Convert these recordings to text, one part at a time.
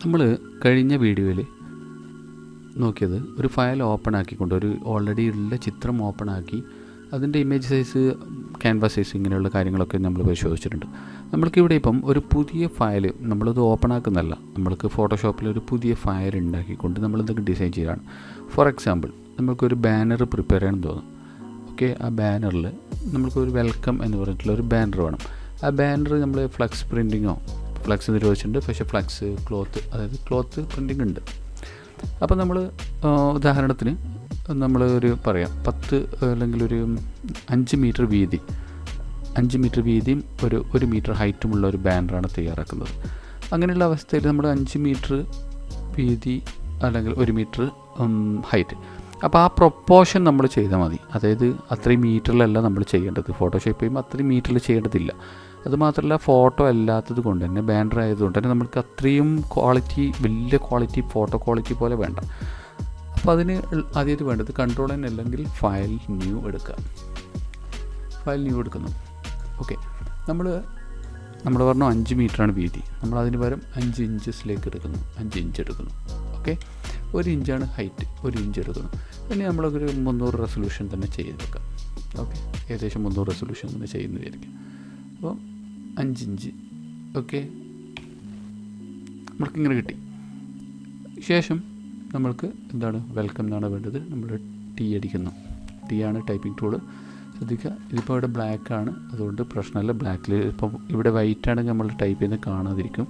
നമ്മൾ കഴിഞ്ഞ വീഡിയോയിൽ നോക്കിയത് ഒരു ഫയൽ ഓപ്പൺ ആക്കിക്കൊണ്ട് ഒരു ഓൾറെഡി ഉള്ള ചിത്രം ഓപ്പൺ ആക്കി അതിൻ്റെ ഇമേജ് സൈസ്, ക്യാൻവാസ് സൈസ് ഇങ്ങനെയുള്ള കാര്യങ്ങളൊക്കെ നമ്മൾ പരിശോധിച്ചിട്ടുണ്ട്. നമ്മൾക്കിവിടെ ഇപ്പം ഒരു പുതിയ ഫയൽ നമ്മളത് ഓപ്പൺ ആക്കുന്നതല്ല, നമ്മൾക്ക് ഫോട്ടോഷോപ്പിൽ ഒരു പുതിയ ഫയൽ ഉണ്ടാക്കിക്കൊണ്ട് നമ്മളിതൊക്കെ ഡിസൈൻ ചെയ്യുകയാണ്. ഫോർ എക്സാമ്പിൾ, നമ്മൾക്കൊരു ബാനർ പ്രിപ്പയർ ചെയ്യണം തോന്നും. ഓക്കെ, ആ ബാനറിൽ നമ്മൾക്കൊരു വെൽക്കം എന്ന് പറഞ്ഞിട്ടുള്ള ഒരു ബാനർ വേണം. ആ ബാനർ നമ്മൾ ഫ്ലക്സ് പ്രിൻറ്റിങ്ങോ ഫ്ലക്സ് നിരോധിച്ചിട്ടുണ്ട്, പക്ഷേ ഫ്ലക്സ് ക്ലോത്ത്, അതായത് ക്ലോത്ത് പ്രിൻറ്റിങ് ഉണ്ട്. അപ്പോൾ നമ്മൾ ഉദാഹരണത്തിന് നമ്മൾ ഒരു പറയാം 10 അല്ലെങ്കിൽ ഒരു 5 മീറ്റർ വീതി, 5 മീറ്റർ വീതിയും 1 മീറ്റർ ഹൈറ്റുമുള്ള ഒരു ബാനറാണ് തയ്യാറാക്കുന്നത്. അങ്ങനെയുള്ള അവസ്ഥയിൽ നമ്മൾ 5 മീറ്റർ വീതി അല്ലെങ്കിൽ 1 മീറ്റർ ഹൈറ്റ്, അപ്പോൾ ആ പ്രൊപ്പോർഷൻ നമ്മൾ ചെയ്താൽ മതി. അതായത് അത്രയും മീറ്ററിലല്ല നമ്മൾ ചെയ്യേണ്ടത്, ഫോട്ടോഷോപ്പ് ചെയ്യുമ്പോൾ അത്രയും മീറ്ററിൽ ചെയ്യേണ്ടതില്ല. അതുമാത്രമല്ല, ഫോട്ടോ അല്ലാത്തത് കൊണ്ട് തന്നെ, ബാനർ ആയതുകൊണ്ട് തന്നെ നമുക്ക് അത്രയും ക്വാളിറ്റി, വലിയ ക്വാളിറ്റി, ഫോട്ടോ ക്വാളിറ്റി പോലെ വേണ്ട. അപ്പോൾ അതിന് ആദ്യമായിട്ട് വേണ്ടത് കൺട്രോൾ N അല്ലെങ്കിൽ ഫയൽ ന്യൂ എടുക്കുക. ഫയൽ ന്യൂ എടുക്കുന്നു. ഓക്കെ, നമ്മൾ പറഞ്ഞു 5 മീറ്ററാണ് വീതി, നമ്മൾ അതിന് പകരം 5 ഇഞ്ചസിലേക്ക് എടുക്കുന്നു, 5 ഇഞ്ച് എടുക്കുന്നു. ഓക്കെ, 1 ഇഞ്ചാണ് ഹൈറ്റ്, 1 ഇഞ്ച് എടുക്കുന്നു. പിന്നെ നമ്മളൊരു 300 റെസൊല്യൂഷൻ തന്നെ ചെയ്ത് വെക്കാം. ഓക്കെ, ഏകദേശം 300 റെസൊല്യൂഷൻ തന്നെ ചെയ്യുന്നതായിരിക്കും. അപ്പോൾ 5 ഇഞ്ച്. ഓക്കെ, നമ്മൾക്കിങ്ങനെ കിട്ടി. ശേഷം നമ്മൾക്ക് എന്താണ്, വെൽക്കം എന്നാണ് വേണ്ടത്. നമ്മൾ ടി അടിക്കുന്നു. ടി ആണ് ടൈപ്പിംഗ് ടൂള്. ശ്രദ്ധിക്കുക, ഇതിപ്പോൾ ഇവിടെ ബ്ലാക്കാണ്, അതുകൊണ്ട് പ്രശ്നമല്ല. ബ്ലാക്കിൽ ഇപ്പം ഇവിടെ വൈറ്റ് ആണെങ്കിൽ നമ്മൾ ടൈപ്പ് ചെയ്യുന്നത് കാണാതിരിക്കും.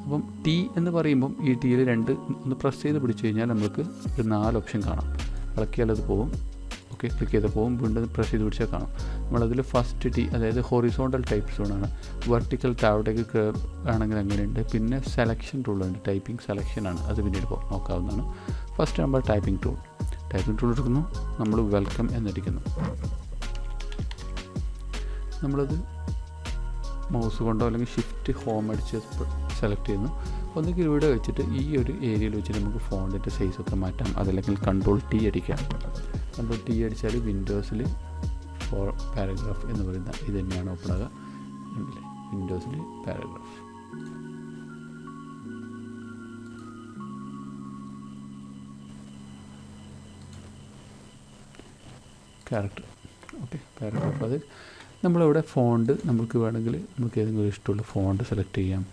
അപ്പം ടി എന്ന് പറയുമ്പം ഈ ടിയിൽ 2 ഒന്ന് പ്രസ് ചെയ്ത് പിടിച്ചു കഴിഞ്ഞാൽ നമുക്ക് ഒരു 4 ഓപ്ഷൻ കാണാം. ഇളക്കിയാൽ അത് പോകും. ഓക്കെ, ക്ലിക്ക് ചെയ്ത് പോകും. വീണ്ടും പ്രസ് ചെയ്ത് പിടിച്ചാൽ കാണാം. നമ്മളതിൽ ഫസ്റ്റ് ടി, അതായത് ഹൊറിസോണ്ടൽ ടൈപ്പ് സോണാണ്. വെർട്ടിക്കൽ താഴോട്ടേക്ക് കേർവ് ആണെങ്കിൽ അങ്ങനെയുണ്ട്. പിന്നെ സെലക്ഷൻ ടൂളുണ്ട്, ടൈപ്പിംഗ് സെലക്ഷനാണ്, അത് പിന്നീട് നോക്കാവുന്നതാണ്. ഫസ്റ്റ് നമ്മൾ ടൈപ്പിംഗ് ടൂൾ എടുക്കുന്നു. നമ്മൾ വെൽക്കം എന്നടിക്കുന്നു. നമ്മളത് മൗസ് കൊണ്ടോ അല്ലെങ്കിൽ ഷിഫ്റ്റ് ഹോം അടിച്ച് സെലക്ട് ചെയ്യുന്നു. ഒന്നുകിൽ ഇവിടെ വെച്ചിട്ട് ഈ ഒരു ഏരിയയിൽ വെച്ചിട്ട് നമുക്ക് ഫോണ്ടിൻ്റെ സൈസൊക്കെ മാറ്റാം. അതല്ലെങ്കിൽ കൺട്രോൾ ടി അടിക്കാം. കൺട്രോൾ ടി അടിച്ചാൽ വിൻഡോസിൽ പാരഗ്രാഫ് എന്ന് പറയുന്ന ഇത് തന്നെയാണ് ഓപ്പൺ ആകുക. വിൻഡോസിൽ പാരഗ്രാഫ്. ക്യാരക്ടർ. Okay, paragraph. അത് നമ്മളിവിടെ ഫോണ്ട് നമുക്ക് വേണമെങ്കിൽ നമുക്ക് ഏതെങ്കിലും ഇഷ്ടമുള്ള ഫോണ്ട് സെലക്ട് ചെയ്യാം.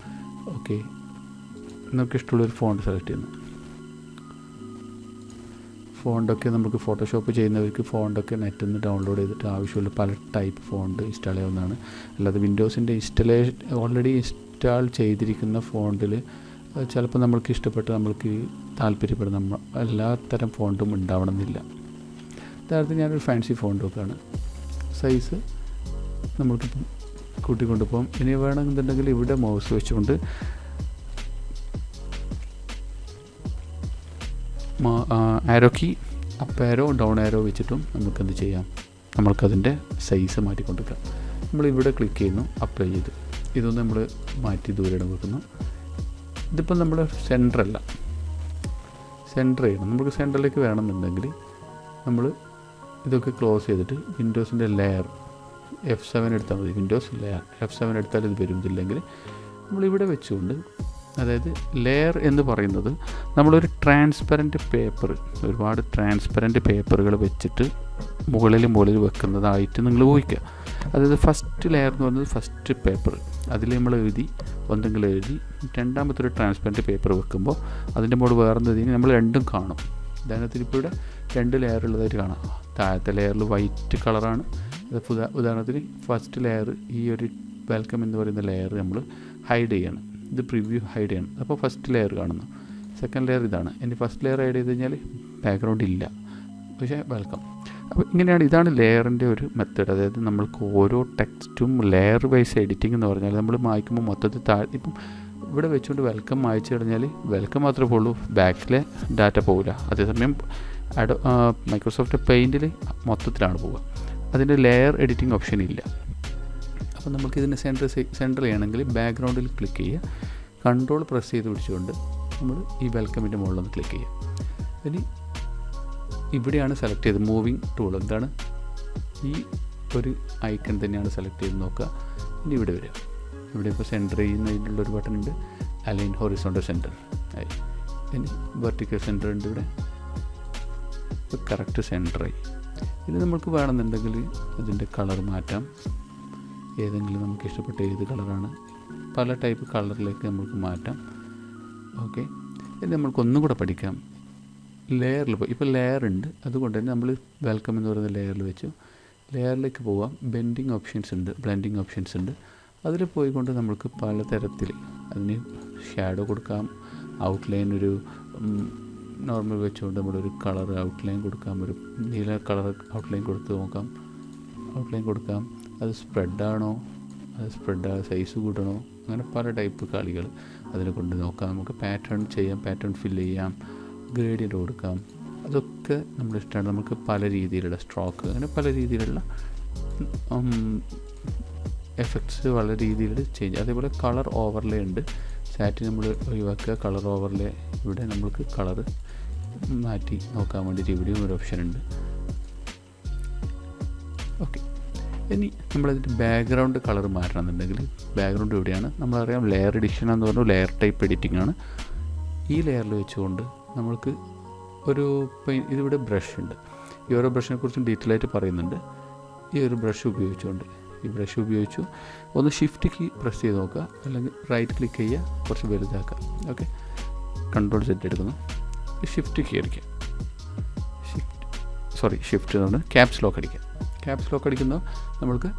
ഓക്കെ, നമുക്ക് ഇഷ്ടമുള്ളൊരു ഫോണ്ട് സെലക്ട് ചെയ്യുന്നു. ഫോണ്ടൊക്കെ നമുക്ക് ഫോട്ടോഷോപ്പ് ചെയ്യുന്നവർക്ക് ഫോണ്ടൊക്കെ നെറ്റിൽ നിന്ന് ഡൗൺലോഡ് ചെയ്തിട്ട് ആവശ്യമുള്ള പല ടൈപ്പ് ഫോണ്ട് ഇൻസ്റ്റാൾ ചെയ്യാവുന്നതാണ്. അല്ലാതെ വിൻഡോസിൻ്റെ ഓൾറെഡി ഇൻസ്റ്റാൾ ചെയ്തിരിക്കുന്ന ഫോണ്ടിൽ ചിലപ്പോൾ നമ്മൾക്ക് ഇഷ്ടപ്പെട്ട് നമ്മൾക്ക് താല്പര്യപ്പെടുന്ന എല്ലാ തരം ഫോണ്ടും ഉണ്ടാവണമെന്നില്ല. ഉദാഹരണത്തിന് ഞാനൊരു ഫാൻസി ഫോണ്ട് നോക്കുകയാണ്. സൈസ് നമ്മൾക്ക് കൂട്ടിക്കൊണ്ടുപോകാം. ഇനി വേണമെന്നുണ്ടെങ്കിൽ ഇവിടെ മൗസ് വെച്ചുകൊണ്ട് ആരോ കീ, അപ്പ് ആരോ ഡൗൺ ആരോ വെച്ചിട്ടും നമുക്കെന്ത് ചെയ്യാം, നമ്മൾക്കതിൻ്റെ സൈസ് മാറ്റിക്കൊണ്ടിരിക്കാം. നമ്മളിവിടെ ക്ലിക്ക് ചെയ്യുന്നു, അപ്ലൈ ചെയ്ത് ഇതൊന്ന് നമ്മൾ മാറ്റി ദൂരെ വെക്കുന്നു. ഇതിപ്പം നമ്മൾ സെൻറ്റർ ചെയ്യണം. നമുക്ക് സെൻറ്ററിലേക്ക് വേണമെന്നുണ്ടെങ്കിൽ നമ്മൾ ഇതൊക്കെ ക്ലോസ് ചെയ്തിട്ട് വിൻഡോസിൻ്റെ ലെയർ F7 എടുത്താൽ മതി. വിൻഡോസ് ലെയർ F7 എടുത്താൽ ഇത് വരുന്നില്ലെങ്കിൽ നമ്മളിവിടെ വെച്ചുകൊണ്ട്, അതായത് ലെയർ എന്ന് പറയുന്നത് നമ്മളൊരു ട്രാൻസ്പെറൻറ്റ് പേപ്പർ, ഒരുപാട് ട്രാൻസ്പെറൻറ്റ് പേപ്പറുകൾ വെച്ചിട്ട് മുകളിൽ വെക്കുന്നതായിട്ട് നിങ്ങൾ ഊഹിക്കുക. അതായത് ഫസ്റ്റ് ലെയർ എന്ന് പറയുന്നത് ഫസ്റ്റ് പേപ്പർ, അതിൽ നമ്മൾ എന്തെങ്കിലും എഴുതി രണ്ടാമത്തെ ഒരു ട്രാൻസ്പെറൻറ്റ് പേപ്പർ വെക്കുമ്പോൾ അതിൻ്റെ മുകളിൽ വേറെ എന്തെങ്കിലും നമ്മൾ രണ്ടും കാണും. ഉദാഹരണത്തിന് ഇപ്പോൾ ഇവിടെ 2 ലെയർ ഉള്ളതായിട്ട് കാണാം. താഴത്തെ ലെയറിൽ വൈറ്റ് കളറാണ്. ഉദാഹരണത്തിന് ഫസ്റ്റ് ലെയർ, ഈ ഒരു വെൽക്കം എന്ന് പറയുന്ന ലെയർ നമ്മൾ ഹൈഡ് ചെയ്യണം. ഇത് പ്രിവ്യൂ ഹൈഡ് ചെയ്യണം. അപ്പോൾ ഫസ്റ്റ് ലെയർ കാണുന്നു. സെക്കൻഡ് ലെയർ ഇതാണ്. ഇനി ഫസ്റ്റ് ലെയർ ഹൈഡ് ചെയ്ത് കഴിഞ്ഞാൽ ബാക്ക്ഗ്രൗണ്ട് ഇല്ല, പക്ഷേ വെൽക്കം. അപ്പോൾ ഇതാണ് ലെയറിൻ്റെ ഒരു മെത്തേഡ്. അതായത് നമ്മൾക്ക് ഓരോ ടെക്സ്റ്റും ലെയർ വൈസ് എഡിറ്റിംഗ് എന്ന് പറഞ്ഞാൽ നമ്മൾ മായ്ക്കുമ്പോൾ മൊത്തത്തിൽ ഇപ്പം ഇവിടെ വെച്ചുകൊണ്ട് വെൽക്കം മായ്ച്ചു കഴിഞ്ഞാൽ വെൽക്കം മാത്രമേ പോകുള്ളൂ, ബാക്കിലെ ഡാറ്റ പോകില്ല. അതേസമയം മൈക്രോസോഫ്റ്റ് പെയിൻറ്റിൽ മൊത്തത്തിലാണ് പോവുക. അതിൻ്റെ ലെയർ എഡിറ്റിംഗ് ഓപ്ഷൻ ഇല്ല. അപ്പോൾ നമുക്കിതിൻ്റെ സെൻറ്റർ ചെയ്യണമെങ്കിൽ ബാക്ക്ഗ്രൗണ്ടിൽ ക്ലിക്ക് ചെയ്യുക, കൺട്രോൾ പ്രസ് ചെയ്ത് പിടിച്ചുകൊണ്ട് നമ്മൾ ഈ വെൽക്കമിൻ്റെ മുകളിലൊന്ന് ക്ലിക്ക് ചെയ്യുക. ഇനി ഇവിടെയാണ് സെലക്ട് ചെയ്ത് മൂവിങ് ടൂൾ. എന്താണ്, ഈ ഒരു ഐക്കൺ തന്നെയാണ് സെലക്ട് ചെയ്ത് നോക്കുക. ഇനി ഇവിടെ വരിക. ഇവിടെ ഇപ്പോൾ സെൻറ്റർ ചെയ്യുന്നതിനുള്ളൊരു ബട്ടൺ ഉണ്ട്, അലൈൻ ഹൊറിസോണ്ടൽ സെൻറ്റർ. ആയി. ഇനി വെർട്ടിക്കൽ സെൻറ്റർ ഉണ്ട് ഇവിടെ, കറക്റ്റ് സെൻറ്ററായി. ഇത് നമുക്ക് വേണമെന്നുണ്ടെങ്കിൽ ഇതിൻ്റെ കളർ മാറ്റാം. ഏതെങ്കിലും നമുക്ക് ഇഷ്ടപ്പെട്ട ഏത് കളറാണ്, പല ടൈപ്പ് കളറിലേക്ക് നമുക്ക് മാറ്റാം. ഓക്കെ, ഇത് നമ്മൾക്ക് ഒന്നും കൂടെ പഠിക്കാം. ലെയറിൽ പോയി, ഇപ്പോൾ ലെയർ ഉണ്ട്, അതുകൊണ്ട് തന്നെ നമ്മൾ വെൽക്കം എന്ന് പറയുന്ന ലെയറിൽ വെച്ചു. ലെയറിലേക്ക് പോവാം. ബെൻഡിങ് ഓപ്ഷൻസ് ഉണ്ട്, ബ്ലെൻഡിങ് ഓപ്ഷൻസ് ഉണ്ട്. അതിൽ പോയിക്കൊണ്ട് നമുക്ക് പലതരത്തിൽ അതിന് ഷാഡോ കൊടുക്കാം. ഔട്ട്ലൈൻ ഒരു നോർമൽ വെച്ചുകൊണ്ട് നമ്മളൊരു കളർ ഔട്ട്ലൈൻ കൊടുക്കാം. ഒരു നീല കളർ ഔട്ട്ലൈൻ കൊടുത്ത് നോക്കാം. ഔട്ട്ലൈൻ കൊടുക്കാം. അത് സ്പ്രെഡാണോ, അത് സ്പ്രെഡ് സൈസ് കൂട്ടണോ, അങ്ങനെ പല ടൈപ്പ് കളികൾ അതിനെ കൊണ്ട് നോക്കാം. നമുക്ക് പാറ്റേൺ ചെയ്യാം, പാറ്റേൺ ഫില്ല് ചെയ്യാം, ഗ്രേഡിയൻ്റ് കൊടുക്കാം. അതൊക്കെ നമ്മുടെ ഇഷ്ടമാണ്. നമുക്ക് പല രീതിയിലുള്ള സ്ട്രോക്ക്, അങ്ങനെ പല രീതിയിലുള്ള എഫക്ട്സ് പല രീതിയിൽ ചേഞ്ച്. അതേപോലെ കളർ ഓവർലേ ഉണ്ട്. സാറ്റ് നമ്മൾ ഒഴിവാക്കുക, കളർ ഓവർലേ. ഇവിടെ നമ്മൾക്ക് കളർ മാറ്റി നോക്കാൻ വേണ്ടിയിട്ട് ഇവിടെയും ഒരു ഓപ്ഷൻ ഉണ്ട്. ഓക്കെ, ഇനി നമ്മളതിൻ്റെ ബാക്ക്ഗ്രൗണ്ട് കളർ മാറ്റണമെന്നുണ്ടെങ്കിൽ ബാക്ക്ഗ്രൗണ്ട് എവിടെയാണ് നമ്മളറിയാം. ലെയർ എഡിഷൻ എന്ന് പറഞ്ഞു, ലെയർ ടൈപ്പ് എഡിറ്റിംഗ് ആണ്. ഈ ലെയറിൽ വെച്ചുകൊണ്ട് നമ്മൾക്ക് ഒരു ഇതിവിടെ ബ്രഷ് ഉണ്ട്. ഈ ഓരോ ബ്രഷിനെ കുറിച്ചും ഡീറ്റെയിൽ ആയിട്ട് പറയുന്നുണ്ട്. ഈ ഒരു ബ്രഷ് ഉപയോഗിച്ചുകൊണ്ട്, ഈ ബ്രഷ് ഉപയോഗിച്ചു ഒന്ന് ഷിഫ്റ്റ് കീ പ്രസ് ചെയ്ത് നോക്കുക, അല്ലെങ്കിൽ റൈറ്റ് ക്ലിക്ക് ചെയ്യുക, കുറച്ച് വലുതാക്കുക. ഓക്കെ, കൺട്രോൾ സെറ്റ് എടുക്കുന്നു, ഷിഫ്റ്റ് കീ അടിക്കുക. ഷിഫ്റ്റ് എന്ന് ക്യാപ്സ് ലോക്ക് അടിക്കുക. ക്യാപ്സ് ലോക്ക് അടിക്കുന്നത് നമ്മൾക്ക്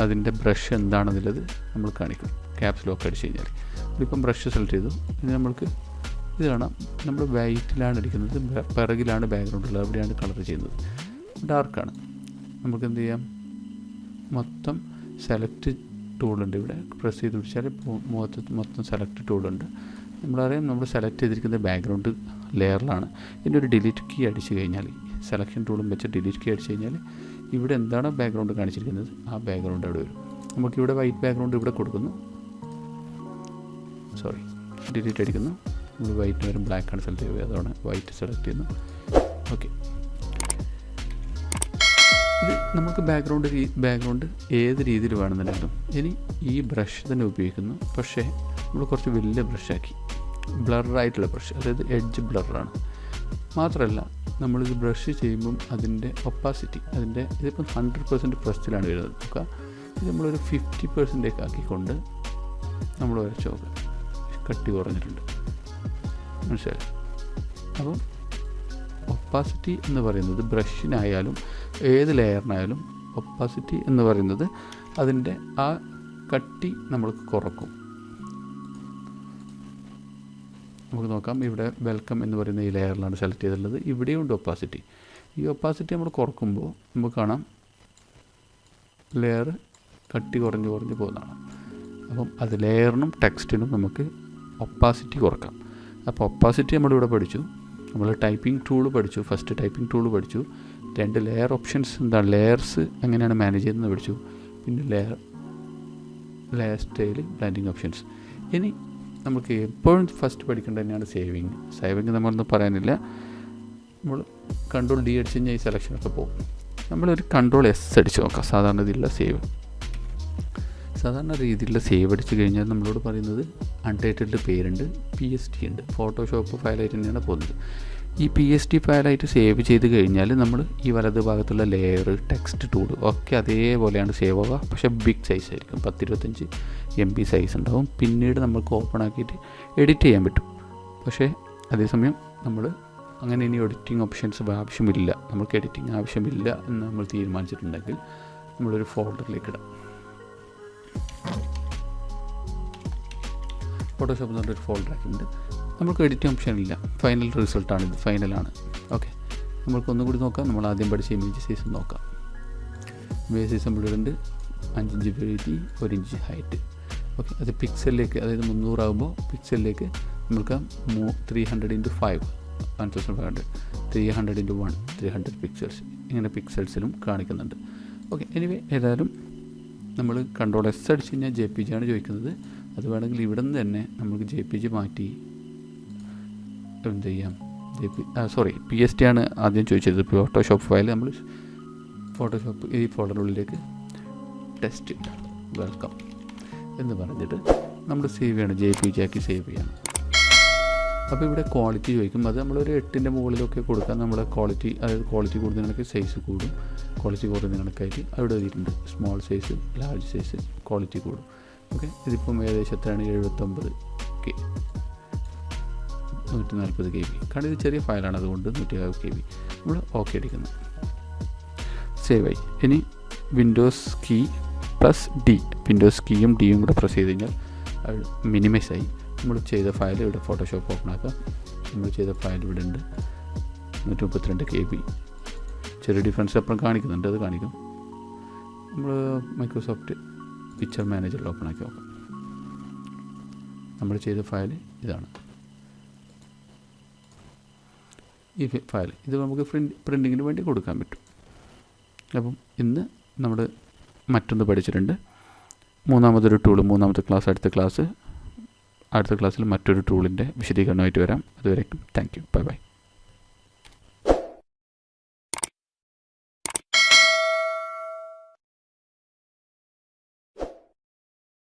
അതിൻ്റെ ബ്രഷ് എന്താണെന്നുള്ളത് നമ്മൾ കാണിക്കും. ക്യാപ്സ് ലോക്ക് അടിച്ച് കഴിഞ്ഞാൽ ഇപ്പം ബ്രഷ് സെലക്ട് ചെയ്തു. ഇനി നമ്മൾക്ക് ഇത് കാണാം, നമ്മൾ വൈറ്റിലാണ് അടിക്കുന്നത്, പിറകിലാണ് ബാക്ക്ഗ്രൗണ്ട് ഉള്ളത്, അവിടെയാണ് കളർ ചെയ്യുന്നത്. ഡാർക്കാണ്. നമുക്ക് എന്ത് ചെയ്യാം, മൊത്തം സെലക്ട് ടൂളുണ്ട്. ഇവിടെ പ്രസ് ചെയ്ത് പിടിച്ചാൽ മൊത്തം സെലക്ട് ടൂളുണ്ട്. നമ്മളറിയാം നമ്മൾ സെലക്ട് ചെയ്തിരിക്കുന്നത് ബാക്ക്ഗ്രൗണ്ട് ലെയറിലാണ്. ഇതിൻ്റെ ഒരു ഡിലീറ്റ് കീ അടിച്ച് കഴിഞ്ഞാൽ, സെലക്ഷൻ ടൂളും വെച്ച് ഡിലീറ്റ് കീ അടിച്ച് കഴിഞ്ഞാൽ ഇവിടെ എന്താണോ ബാക്ക്ഗ്രൗണ്ട് കാണിച്ചിരിക്കുന്നത് ആ ബാക്ക്ഗ്രൗണ്ട് അവിടെ വരും. നമുക്കിവിടെ വൈറ്റ് ബാക്ക്ഗ്രൗണ്ട് ഇവിടെ കൊടുക്കുന്നു, ഡിലീറ്റ് അടിക്കുന്നു. നമ്മൾ വൈറ്റ് വരും, ബ്ലാക്കാണ് സെലക്ട് ചെയ്യുക, അതാണ് വൈറ്റ് സെലക്ട് ചെയ്യുന്നു. ഓക്കെ, ഇത് നമുക്ക് ബാക്ക്ഗ്രൗണ്ട് ഏത് രീതിയിൽ വേണമെന്നുണ്ടെങ്കിലും ഇനി ഈ ബ്രഷ് തന്നെ ഉപയോഗിക്കുന്നു. പക്ഷേ നമ്മൾ കുറച്ച് വലിയ ബ്രഷാക്കി, ബ്ലറായിട്ടുള്ള ബ്രഷ്, അതായത് എഡ്ജ് ബ്ലറാണ്. മാത്രമല്ല നമ്മളിത് ബ്രഷ് ചെയ്യുമ്പം അതിൻ്റെ ഒപ്പാസിറ്റി, ഇതിപ്പം 100% പ്രസ്സിലാണ് വരുന്നത്. നോക്കുക, ഇത് നമ്മളൊരു 50% ആക്കിക്കൊണ്ട് നമ്മൾ വരച്ച് നോക്കുക, കട്ടി കുറഞ്ഞിട്ടുണ്ട്, മനസ്സിലായി. അപ്പം ഒപ്പാസിറ്റി എന്ന് പറയുന്നത് ബ്രഷിനായാലും ഏത് ലെയറിനായാലും ഒപ്പാസിറ്റി എന്ന് പറയുന്നത് അതിൻ്റെ ആ കട്ടി നമ്മൾക്ക് കുറക്കും. നമുക്ക് നോക്കാം, ഇവിടെ വെൽക്കം എന്ന് പറയുന്ന ഈ ലെയറിലാണ് സെലക്ട് ചെയ്തിട്ടുള്ളത്. ഇവിടെയുണ്ട് ഒപ്പാസിറ്റി. ഈ ഒപ്പാസിറ്റി നമ്മൾ കുറക്കുമ്പോൾ നമുക്ക് കാണാം ലെയർ കട്ടി കുറഞ്ഞ് പോകുന്നതാണ്. അപ്പം അത് ലെയറിനും ടെക്സ്റ്റിനും നമുക്ക് ഒപ്പാസിറ്റി കുറക്കാം. അപ്പോൾ ഒപ്പാസിറ്റി നമ്മളിവിടെ പഠിച്ചു. നമ്മൾ ടൈപ്പിംഗ് ടൂൾ പഠിച്ചു, ഫസ്റ്റ് ടൈപ്പിംഗ് ടൂൾ പഠിച്ചു. 2 ലെയർ ഓപ്ഷൻസ് എന്താണ്, ലെയർസ് എങ്ങനെയാണ് മാനേജ് ചെയ്യുന്നത് പഠിച്ചു. പിന്നെ ലെയർ സ്റ്റൈൽ, ബ്ലെൻഡിങ് ഓപ്ഷൻസ്. ഇനി നമുക്ക് എപ്പോഴും ഫസ്റ്റ് പഠിക്കേണ്ടത് തന്നെയാണ് സേവിങ് നമ്മളൊന്നും പറയാനില്ല. നമ്മൾ കൺട്രോൾ ഡി അടിച്ച് കഴിഞ്ഞാൽ ഈ സെലക്ഷനൊക്കെ പോകും. നമ്മളൊരു കൺട്രോൾ എസ് അടിച്ച് നോക്കാം. സാധാരണ രീതിയിലുള്ള സേവ് അടിച്ച് കഴിഞ്ഞാൽ നമ്മളോട് പറയുന്നത് അൺടൈറ്റിൽഡ് പേരുണ്ട്, PST ഉണ്ട്, ഫോട്ടോഷോപ്പ് ഫയലായിട്ട് തന്നെയാണ് പോകുന്നത്. ഈ PST ഫയലായിട്ട് സേവ് ചെയ്ത് കഴിഞ്ഞാൽ നമ്മൾ ഈ വലത് ഭാഗത്തുള്ള ലെയർ, ടെക്സ്റ്റ് ടൂൾ ഒക്കെ അതേപോലെയാണ് സേവ് ആവുക. പക്ഷേ ബിഗ് സൈസ് ആയിരിക്കും, 10-25 MB സൈസ് ഉണ്ടാവും. പിന്നീട് നമുക്ക് ഓപ്പൺ ആക്കിയിട്ട് എഡിറ്റ് ചെയ്യാൻ പറ്റും. പക്ഷേ അതേസമയം നമ്മൾ അങ്ങനെ ഇനി എഡിറ്റിംഗ് ഓപ്ഷൻസ് ആവശ്യമില്ല, നമുക്ക് എഡിറ്റിംഗ് ആവശ്യമില്ല എന്ന് നമ്മൾ തീരുമാനിച്ചിട്ടുണ്ടെങ്കിൽ നമ്മളൊരു ഫോൾഡറിലേക്ക് ഇടാം. ഫോട്ടോഷോപ്പ് എന്ന് പറഞ്ഞൊരു ഫോൾഡർ ആക്കിയിട്ടുണ്ട്. നമുക്ക് എഡിറ്റിംഗ് ഓപ്ഷൻ ഇല്ല, ഫൈനൽ റിസൾട്ടാണ് ഇത്, ഫൈനലാണ്. ഓക്കെ, നമ്മൾക്ക് ഒന്നുകൂടി നോക്കാം. നമ്മൾ ആദ്യം പഠിച്ച ഇമേജ് സൈസ് നോക്കാം. ഇമേജ് സൈസ് നമ്മളിടുണ്ട് 5 ഇഞ്ച് വീതി, 1 ഇഞ്ച് ഹൈറ്റ്. ഓക്കെ, അത് പിക്സലിലേക്ക്, അതായത് 300 ആകുമ്പോൾ പിക്സലിലേക്ക് നമുക്ക് 300x5 1500, 300x1 300 പിക്സൽസ്, ഇങ്ങനെ പിക്സൽസിലും കാണിക്കുന്നുണ്ട്. ഓക്കെ, എനിവേ ഏതായാലും നമ്മൾ കൺട്രോൾ എസ് അടിച്ച് കഴിഞ്ഞാൽ JPG ആണ് ചോദിക്കുന്നത്. അത് വേണമെങ്കിൽ ഇവിടെ നിന്ന് തന്നെ നമുക്ക് JPG മാറ്റി എന്ത് ചെയ്യാം, PST ആണ് ആദ്യം ചോദിച്ചത്. ഫോട്ടോഷോപ്പ് ഫയൽ നമ്മൾ ഈ ഫോൾഡറിനുള്ളിലേക്ക് ടെസ്റ്റ് വെൽക്കം എന്ന് പറഞ്ഞിട്ട് നമ്മൾ സേവ് ചെയ്യണം, JPG ആക്കി സേവ് ചെയ്യണം. അപ്പോൾ ഇവിടെ ക്വാളിറ്റി ചോദിക്കും. അത് നമ്മളൊരു 8ൻ്റെ മുകളിലൊക്കെ കൊടുക്കാൻ നമ്മുടെ ക്വാളിറ്റി, അതായത് ക്വാളിറ്റി കൂടുന്നതിനൊക്കെ സൈസ് കൂടും. ക്വാളിറ്റി കൂടുന്നതിനൊക്കെയായിട്ട് അവിടെ എഴുതിയിട്ടുണ്ട് small size, large size, quality കൂടും. ഓക്കെ, ഇതിപ്പം ഏകദേശം എത്രയാണ്? 79K, 140 KB. കാരണം ഇത് ചെറിയ ഫയലാണ്, അതുകൊണ്ട് 120 KB. നമ്മൾ ഓക്കെ അടിക്കുന്നു, സേവ് ആയി. ഇനി windows key plus D, windows കീയും ഡിയും കൂടെ പ്രസ് ചെയ്ത് കഴിഞ്ഞാൽ അത് മിനിമൈസ് ആയി. നമ്മൾ ചെയ്ത ഫയൽ ഇവിടെ ഫോട്ടോഷോപ്പ് ഓപ്പൺ ആക്കുക. നമ്മൾ ചെയ്ത ഫയൽ ഇവിടെ ഉണ്ട്, 132 KB. ചെറിയ ഡിഫറൻസ് അപ്പുറം കാണിക്കുന്നുണ്ട്, അത് കാണിക്കും. നമ്മൾ മൈക്രോസോഫ്റ്റ് പിക്ചർ മാനേജറിൽ ഓപ്പൺ ആക്കി നോക്കാം. നമ്മൾ ചെയ്ത ഫയൽ ഇതാണ്, ഈ ഫയൽ. ഇത് നമുക്ക് പ്രിൻറ്റിങ്ങിന് വേണ്ടി കൊടുക്കാൻ പറ്റും. അപ്പം ഇന്ന് നമ്മൾ മറ്റൊന്ന് പഠിച്ചിട്ടുണ്ട്. മൂന്നാമത്തെ ക്ലാസ് അടുത്ത ക്ലാസ്സിൽ മറ്റൊരു ടൂളിൻ്റെ വിശദീകരണമായിട്ട് വരാം. അതുവരേക്കും താങ്ക് യു, ബൈ ബൈ.